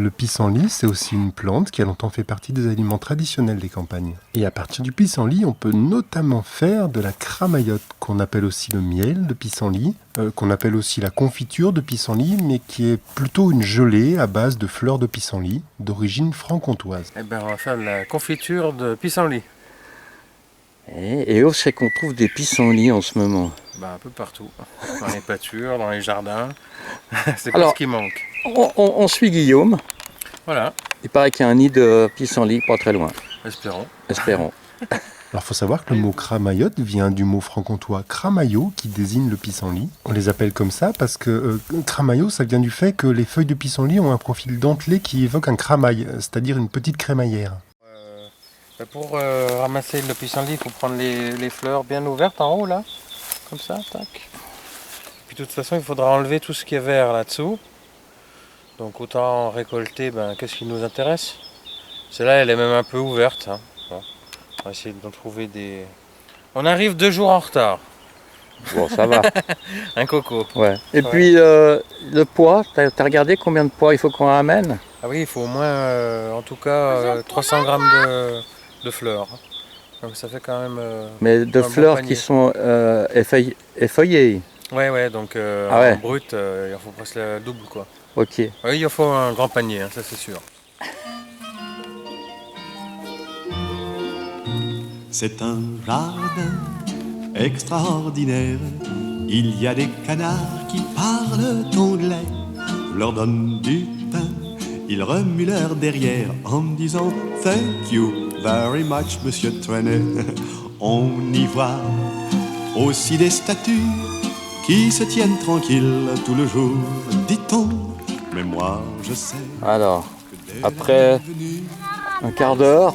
Le pissenlit, c'est aussi une plante qui a longtemps fait partie des aliments traditionnels des campagnes. Et à partir du pissenlit, on peut notamment faire de la cramaillotte, qu'on appelle aussi le miel de pissenlit, qu'on appelle aussi la confiture de pissenlit, mais qui est plutôt une gelée à base de fleurs de pissenlit, d'origine franc-comtoise. Eh ben, on va faire de la confiture de pissenlit. Et où c'est qu'on trouve des pissenlits en ce moment? Un peu partout, dans les pâtures, dans les jardins. C'est Alors, pas ce qui manque. On suit Guillaume. Voilà, Il paraît qu'il y a un nid de pissenlit pas très loin. espérons. Espérons. Alors, faut savoir que le mot cramaillotte vient du mot franc-comtois cramaillot, qui désigne le pissenlit. On les appelle comme ça parce que cramaillot, ça vient du fait que les feuilles de pissenlit ont un profil dentelé qui évoque un cramail, c'est-à-dire une petite crémaillère. Pour ramasser le pissenlit, il faut prendre les fleurs bien ouvertes en haut, là. Comme ça, tac. Puis de toute façon, il faudra enlever tout ce qui est vert là-dessous. Donc autant récolter, qu'est-ce qui nous intéresse. Celle-là, elle est même un peu ouverte. Hein. Bon, on va essayer d'en trouver des... On arrive 2 jours en retard. Bon, ça va. Un coco. Ouais. Et Ouais. puis, le poids, t'as regardé combien de poids il faut qu'on ramène? Ah oui, il faut au moins, en tout cas, 300 grammes de fleurs. Donc ça fait quand même... Mais de un bon fleurs panier. qui sont effeuillées. Ouais, donc Ah ouais. en brut, il en faut presque le double, quoi. Ok. Oui, il en faut un grand panier, hein, ça c'est sûr. C'est un jardin extraordinaire. Il y a des canards qui parlent anglais. Je leur donne du pain, ils remuent leur derrière en me disant Thank you very much, Monsieur Trenet. On y voit aussi des statues qui se tiennent tranquilles tout le jour, dit-on. Mais moi, je sais. Alors, après un quart d'heure,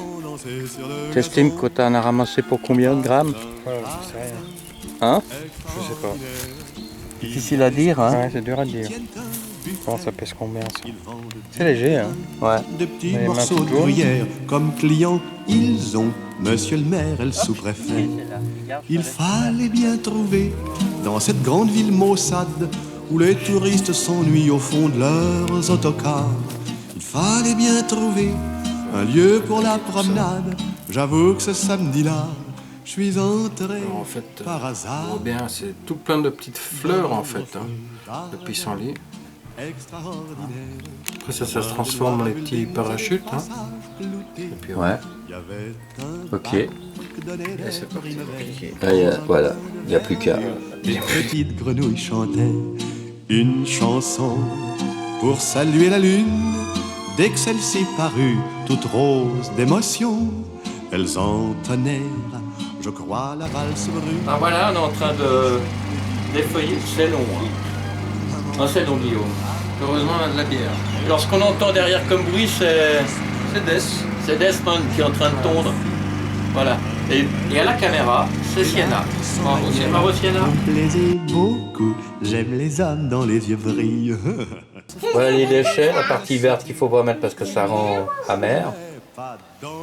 t'estimes que t'en as ramassé pour combien de grammes? Voilà, je sais rien. Hein? Je sais pas. Difficile à dire, hein? Ouais, c'est dur à dire. Comment ça pèse combien ça? C'est léger, hein? Ouais. De petits Les mains morceaux toutes de jaunes. gruyère comme clients, ils ont Monsieur le maire et le sous-préfet. Il fallait bien trouver dans cette grande ville maussade où les touristes s'ennuient au fond de leurs autocars. Il fallait bien trouver un lieu pour la promenade. J'avoue que ce samedi-là, je suis entré Alors, en fait, par hasard. on voit bien, c'est tout plein de petites fleurs en fait, hein, de pissenlit. Extraordinaire. Après ça se transforme en les petits parachutes. Hein. Et puis Ouais. Il y avait un Ok. parc donnait Et c'est parti. Voilà, il n'y a plus qu'à. Une petite grenouille chantait une chanson pour saluer la lune. Dès que celle-ci parut, toute rose d'émotion, elles entonnèrent, je crois, la valse brune. Ah voilà, on est en train de d'effeuiller. C'est long, hein. Non, c'est long, Guillaume. Heureusement, on a de la bière. Alors, ce qu'on entend derrière comme bruit, c'est Desmond qui est en train de tondre. Voilà. Et à la caméra, c'est Sienna. Bravo, Sienna. Me plaisait beaucoup, j'aime les âmes dans les yeux brillent. Voilà les déchets, la partie verte qu'il faut pas mettre parce que ça rend amer.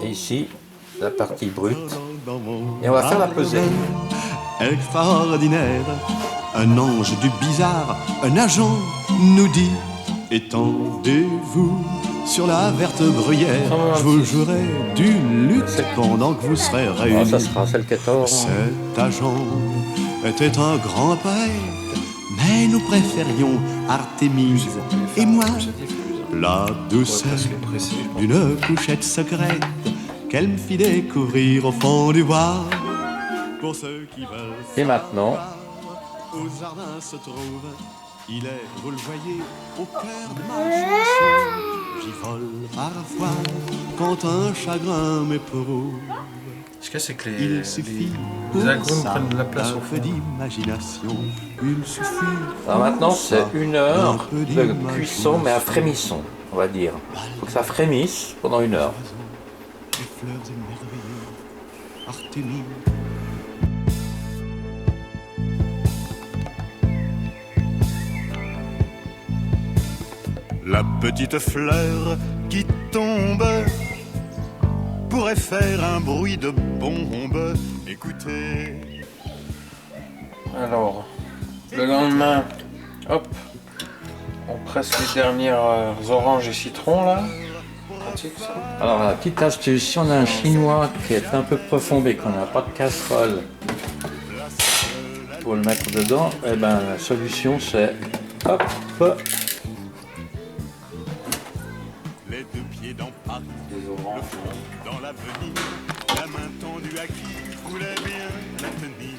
Et ici, la partie brute. Et on va faire la pesée. Extraordinaire, un ange du bizarre, un agent nous dit étendez-vous sur la verte bruyère. Je vous jouerai d'une lutte pendant que vous serez Ah, réunis. ça sera celle 14. Cet agent était un grand poète, mais nous préférions Artémise et moi. La douceur d'une couchette secrète qu'elle me fit découvrir au fond du bois. Pour ceux qui veulent Et maintenant, au jardin se trouve, il est, vous le voyez, au cœur de ma chanson. J'y vole parfois quand un chagrin m'éprouve. Ce qu'il y a, c'est que Il suffit les agrumes ça, prennent de la place un au peu fond. d'imagination. Il suffit. alors maintenant c'est ça, 1 heure un peu de d'imagination. cuisson, mais à frémisson, on va dire. Il faut que ça frémisse pendant 1 heure. Les fleurs émerveillées, Artémis. La petite fleur qui tombe pourrait faire un bruit de bombe. Écoutez. Alors, le lendemain, hop, On presse les dernières oranges et citrons là. Pratique ça. Alors la petite astuce, si on a un chinois qui est un peu profond mais qu'on n'a pas de casserole pour le mettre dedans, eh ben la solution c'est hop, Les deux pieds dans Paris, Des oranges. dans l'avenir, la main tendue à qui voulait bien la tenir.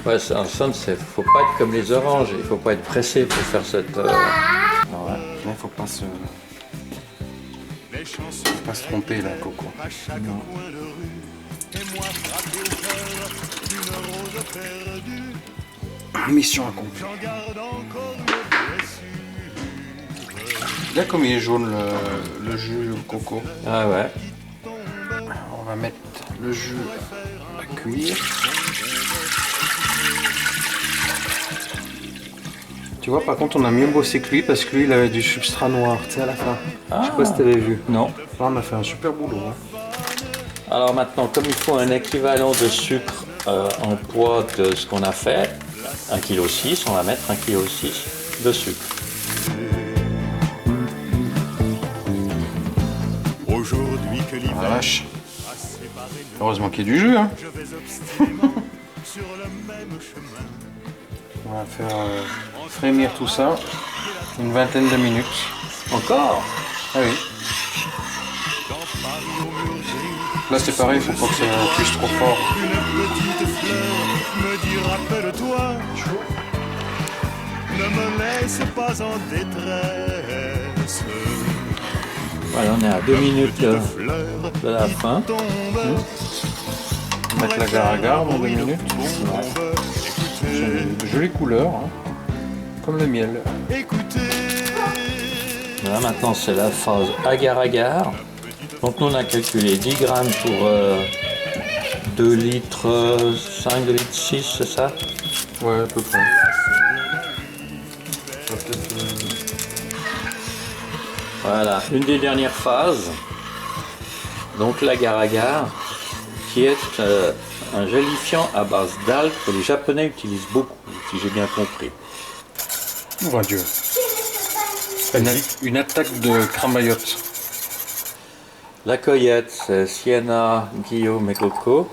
ouais, en somme, faut pas être comme les oranges, il faut pas être pressé pour faire cette. Ouais. Il faut pas se tromper là, Coco. À chaque coin de rue, et moi frappé au cœur d'une rose perdue. Mission accomplie. J'en garde encore une blessure. Là comme il est jaune le jus au coco, Ah ouais. on va mettre le jus à cuire. Tu vois, par contre, on a mieux bossé que lui parce que lui, il avait du substrat noir, tu sais, à la fin. Je sais pas si t'avais vu. Non. Là, on a fait un super boulot. Hein. Alors maintenant, comme il faut un équivalent de sucre en poids de ce qu'on a fait, 1,6 kg, on va mettre 1,6 kg de sucre. Aujourd'hui que Oh la l'hiver vache. a séparé nos Heureusement qu'il y a du jus. Hein. je vais obstinément sur le même chemin. On va faire frémir tout ça une vingtaine de minutes. Encore? Ah oui. Dans Paris au mur gris, Là, c'est pareil, il faut pas que ça puisse trop fort. une petite fleur me dit rappelle-toi, ne me laisse pas en détresse. Voilà, on est à 2 minutes Fleur de la fin. tombe, Mettre l'agar-agar dans 2 minutes. écoutez, De jolies couleurs, hein. Comme le miel. écoutez. Voilà, maintenant c'est la phase agar-agar. Donc nous on a calculé 10 grammes pour 2 litres 5, 2 litres 6, c'est ça? Ouais, à peu près. Voilà, une des dernières phases. Donc l'agar-agar, qui est un gélifiant à base d'algues que les Japonais utilisent beaucoup, si j'ai bien compris. Oh mon Dieu. Une attaque de cramaillotte. La cueillette, c'est Sienna, Guillaume et Coco.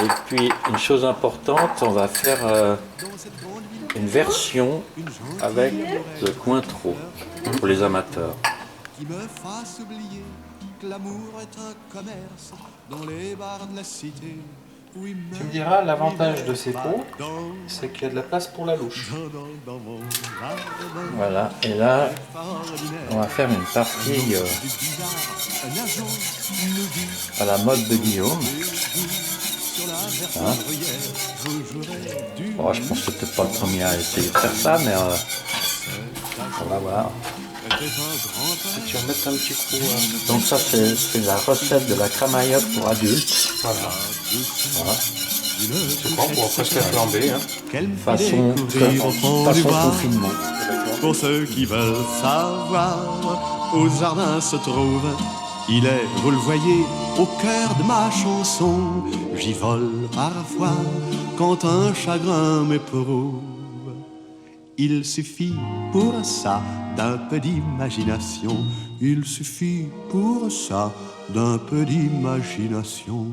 Et puis, une chose importante, on va faire une version avec le Cointreau pour les amateurs. Qui me fasse oublier que l'amour est un commerce dans les bars de la cité. Oui, Tu me diras, l'avantage de ces pots, c'est qu'il y a de la place pour la louche. dans mon jardin Voilà, et là, ordinaire. on va faire une partie Du bizarre, un agent nous dit à la mode de Guillaume. sur la Hein? verrière, je jouerai du Bon, je pense que c'est peut-être pas le premier à essayer de faire ça, mais on va voir. était un grand père. Tu vas mettre un petit coup. Donc ça, c'est la recette de la cramaillotte pour adultes. Voilà. Voilà. C'est bon, on va presque la flamber. Hein. Quelle Façon confinement. Pour ceux qui veulent savoir, au jardin se trouve, il est, vous le voyez, au cœur de ma chanson. J'y vole parfois quand un chagrin m'éprouve. Il suffit pour ça d'un peu d'imagination. Il suffit pour ça d'un peu d'imagination.